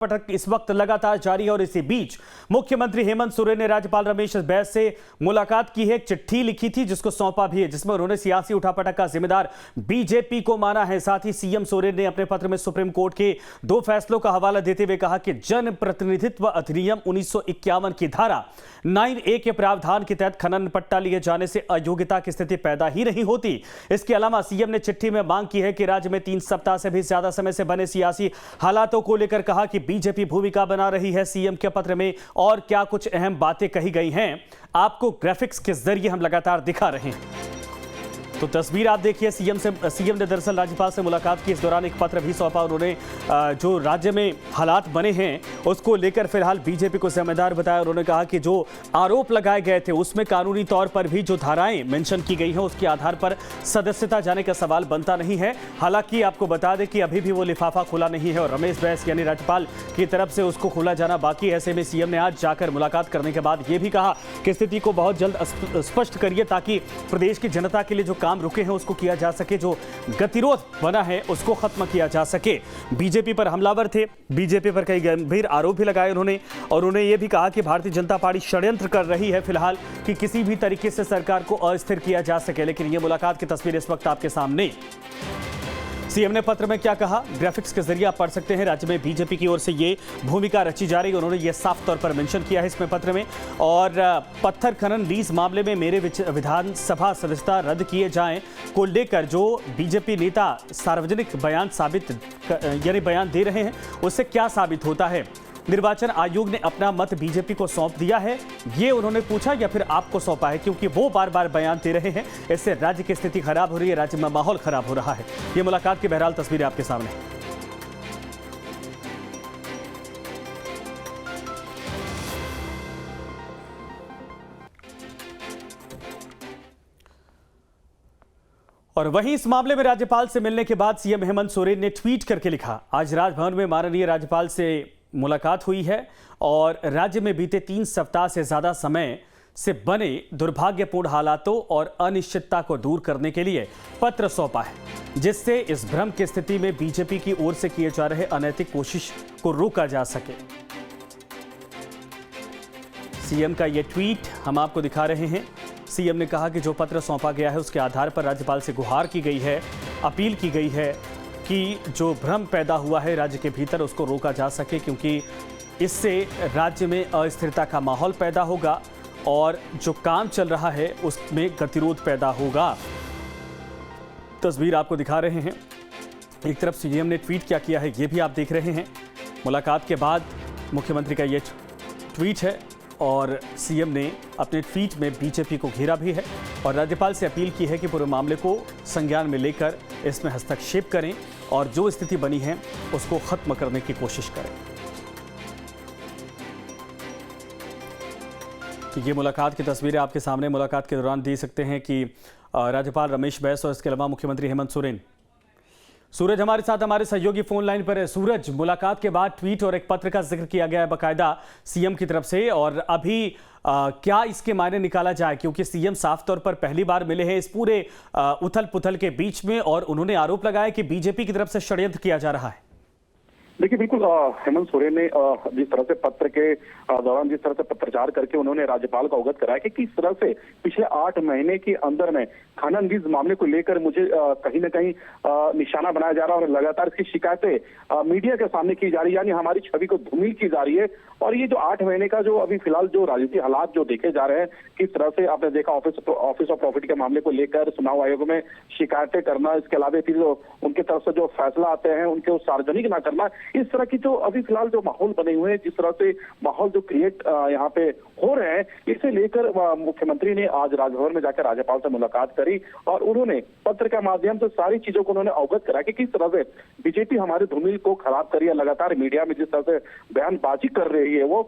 पटक इस वक्त लगातार जारी है और इसी बीच मुख्यमंत्री हेमंत सोरेन ने राज्यपाल रमेश बैस से मुलाकात की है। एक चिट्ठी लिखी थी जिसको सौंपा भी है, जिसमें उन्होंने सियासी उठापटक का जिम्मेदार बीजेपी को माना है। साथ ही सीएम सोरेन ने अपने पत्र में सुप्रीम कोर्ट के 2 फैसलों का हवाला देते हुए कहा कि जन प्रतिनिधित्व अधिनियम 1951 की धारा 9A के प्रावधान के तहत खनन पट्टा लिए जाने से अयोग्यता की स्थिति पैदा ही नहीं होती। इसके अलावा सीएम ने चिट्ठी में मांग की है कि राज्य में 3 सप्ताह से भी ज्यादा समय से बने सियासी हालातों को लेकर कहा कि बीजेपी भूमिका बना रही है। सीएम के पत्र में और क्या कुछ अहम बातें कही गई हैं, आपको ग्राफिक्स के जरिए हम लगातार दिखा रहे हैं। तो तस्वीर आप देखिए, सीएम ने दरअसल राज्यपाल से मुलाकात की। इस दौरान एक पत्र भी सौंपा। उन्होंने जो राज्य में हालात बने हैं उसको लेकर फिलहाल बीजेपी को जिम्मेदार बताया। उन्होंने कहा कि जो आरोप लगाए गए थे उसमें कानूनी तौर पर भी जो धाराएं मेंशन की गई हैं उसके आधार पर सदस्यता जाने का सवाल बनता नहीं है। हालांकि आपको बता दें कि अभी भी वो लिफाफा खुला नहीं है और रमेश बैस यानी राज्यपाल की तरफ से उसको खुला जाना बाकी है। ऐसे में सीएम ने आज जाकर मुलाकात करने के बाद ये भी कहा कि स्थिति को बहुत जल्द स्पष्ट करिए ताकि प्रदेश की जनता के लिए जो काम रुके हैं उसको किया जा सके, जो गतिरोध बना है उसको खत्म किया जा सके। बीजेपी पर हमलावर थे, बीजेपी पर कई गंभीर आरोप भी लगाए उन्होंने, और उन्होंने ये भी कहा कि भारतीय जनता पार्टी षड्यंत्र कर रही है फिलहाल कि किसी भी तरीके से सरकार को अस्थिर किया जा सके। लेकिन ये मुलाकात की तस्वीर इस वक्त आपके सामने। सीएम ने पत्र में क्या कहा, ग्राफिक्स के जरिए आप पढ़ सकते हैं। राज्य में बीजेपी की ओर से ये भूमिका रची जा रही है, उन्होंने ये साफ तौर पर मेंशन किया है इसमें पत्र में। और पत्थर खनन लीज मामले में मेरे विधानसभा सदस्यता रद्द किए जाएं को लेकर जो बीजेपी नेता सार्वजनिक बयान दे रहे हैं उससे क्या साबित होता है? निर्वाचन आयोग ने अपना मत बीजेपी को सौंप दिया है, ये उन्होंने पूछा या फिर आपको सौंपा है? क्योंकि वो बार बार बयान दे रहे हैं, इससे राज्य की स्थिति खराब हो रही है, राज्य में माहौल खराब हो रहा है। ये मुलाकात की बहरहाल तस्वीरें आपके सामने। और वहीं इस मामले में राज्यपाल से मिलने के बाद सीएम हेमंत सोरेन ने ट्वीट करके लिखा, आज राजभवन में माननीय राज्यपाल से मुलाकात हुई है और राज्य में बीते 3 सप्ताह से ज्यादा समय से बने दुर्भाग्यपूर्ण हालातों और अनिश्चितता को दूर करने के लिए पत्र सौंपा है, जिससे इस भ्रम की स्थिति में बीजेपी की ओर से किए जा रहे अनैतिक कोशिश को रोका जा सके। सीएम का यह ट्वीट हम आपको दिखा रहे हैं। सीएम ने कहा कि जो पत्र सौंपा गया है उसके आधार पर राज्यपाल से गुहार की गई है, अपील की गई है कि जो भ्रम पैदा हुआ है राज्य के भीतर उसको रोका जा सके, क्योंकि इससे राज्य में अस्थिरता का माहौल पैदा होगा और जो काम चल रहा है उसमें गतिरोध पैदा होगा। तस्वीर आपको दिखा रहे हैं। एक तरफ सीएम ने ट्वीट क्या किया है ये भी आप देख रहे हैं। मुलाकात के बाद मुख्यमंत्री का ये ट्वीट है और सीएम ने अपने ट्वीट में बीजेपी को घेरा भी है और राज्यपाल से अपील की है कि पूरे मामले को संज्ञान में लेकर इसमें हस्तक्षेप करें और जो स्थिति बनी है उसको खत्म करने की कोशिश करें। तो ये मुलाकात की तस्वीरें आपके सामने। मुलाकात के दौरान देख सकते हैं कि राज्यपाल रमेश बैस और इसके अलावा मुख्यमंत्री हेमंत सोरेन। सूरज हमारे साथ हमारे सहयोगी फोन लाइन पर है। सूरज, मुलाकात के बाद ट्वीट और एक पत्र का जिक्र किया गया है बाकायदा सीएम की तरफ से, और अभी क्या इसके मायने निकाला जाए, क्योंकि सीएम साफ तौर पर पहली बार मिले हैं इस पूरे उथल पुथल के बीच में और उन्होंने आरोप लगाया कि बीजेपी की तरफ से षड्यंत्र किया जा रहा है। देखिए, बिल्कुल हेमंत सोरेन ने जिस तरह से पत्र के दौरान जिस तरह से पत्रचार करके उन्होंने राज्यपाल को अवगत कराया कि किस तरह से पिछले 8 महीने के अंदर में खनन लीज मामले को लेकर मुझे कहीं न कहीं निशाना बनाया जा रहा है और लगातार इसकी शिकायतें मीडिया के सामने की जा रही है, यानी हमारी छवि को धूमिल की जा रही है। और ये जो 8 महीने का जो अभी फिलहाल जो राजनीतिक हालात जो देखे जा रहे हैं, किस तरह से आपने देखा ऑफिस ऑफ प्रॉफिट के मामले को लेकर चुनाव आयोग में शिकायतें करना, इसके अलावा फिर उनके तरफ से जो फैसला आते हैं उनके सार्वजनिक ना करना, इस तरह की जो अभी फिलहाल जो माहौल बने हुए हैं, जिस तरह से माहौल जो क्रिएट यहाँ पे हो रहे हैं, इसे लेकर मुख्यमंत्री ने आज राजभवन में जाकर राज्यपाल से मुलाकात करी और उन्होंने पत्र के माध्यम से सारी चीजों को उन्होंने अवगत कराया कि किस तरह से बीजेपी हमारे धूमिल को खराब करी है। लगातार मीडिया में जिस तरह से बयानबाजी कर रही है वो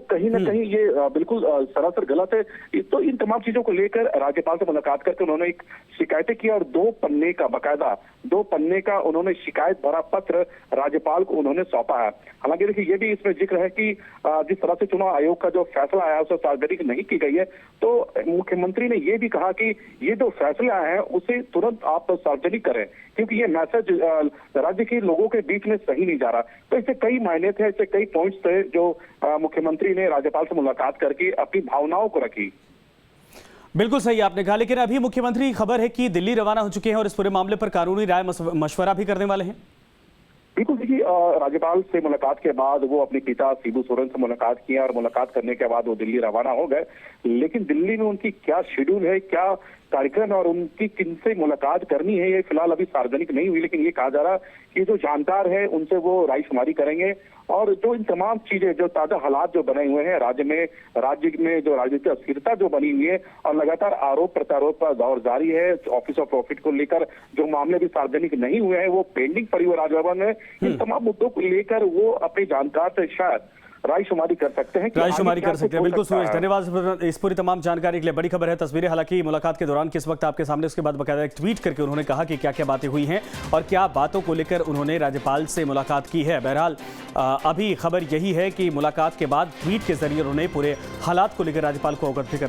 कहीं ना कहीं ये बिल्कुल सरासर गलत है। तो इन तमाम चीजों को लेकर राज्यपाल से मुलाकात करके उन्होंने एक शिकायतें की और 2 पन्ने का बकायदा 2 पन्ने का उन्होंने शिकायत भरा पत्र राज्यपाल को उन्होंने उन्होंने सौंपा है। हालांकि देखिए ये भी इसमें जिक्र है कि जिस तरह से चुनाव आयोग का जो फैसला आया उसे सार्वजनिक नहीं की गई है, तो मुख्यमंत्री ने ये भी कहा कि ये जो फैसले आए हैं उसे तुरंत आप सार्वजनिक करें, क्योंकि ये मैसेज राज्य के लोगों के बीच में सही नहीं जा रहा। तो इससे कई मायने थे, इससे कई पॉइंट्स थे जो मुख्यमंत्री ने राज्यपाल से मुलाकात करके अपनी भावनाओं को रखी। बिल्कुल सही आपने कहा, लेकिन अभी मुख्यमंत्री खबर है कि दिल्ली रवाना हो चुके हैं और इस पूरे मामले पर कानूनी राय मशवरा भी करने वाले हैं। बिल्कुल, देखिए राज्यपाल से मुलाकात के बाद वो अपने पिता शिबू सोरेन से मुलाकात किया और मुलाकात करने के बाद वो दिल्ली रवाना हो गए। लेकिन दिल्ली में उनकी क्या शेड्यूल है, क्या कार्यक्रम है और उनकी किनसे मुलाकात करनी है, ये फिलहाल अभी सार्वजनिक नहीं हुई। लेकिन ये कहा जा रहा कि जो जानकार है उनसे वो रायशुमारी करेंगे और जो इन तमाम चीजें, जो ताजा हालात जो बने हुए हैं राज्य में जो राजनीतिक अस्थिरता जो बनी हुई है और लगातार आरोप प्रत्यारोप का दौर जारी है, ऑफिस ऑफ प्रॉफिट को लेकर जो मामले भी सार्वजनिक नहीं हुए हैं वो पेंडिंग पड़ी हुई राजभवन में, इन तमाम मुद्दों को लेकर वो अपने जानकार से शायद रायशुमारी कर सकते हैं। रायशुमारी कर सकते हैं। बिल्कुल सूरज, धन्यवाद इस पूरी तमाम जानकारी के लिए। बड़ी खबर है, तस्वीरें हालांकि मुलाकात के दौरान किस वक्त आपके सामने, उसके बाद बकायदा एक ट्वीट करके उन्होंने कहा कि क्या क्या बातें हुई हैं और क्या बातों को लेकर उन्होंने राज्यपाल से मुलाकात की है। बहरहाल अभी खबर यही है कि मुलाकात के बाद ट्वीट के जरिए उन्होंने पूरे हालात को लेकर राज्यपाल को अवगत भी करवाया।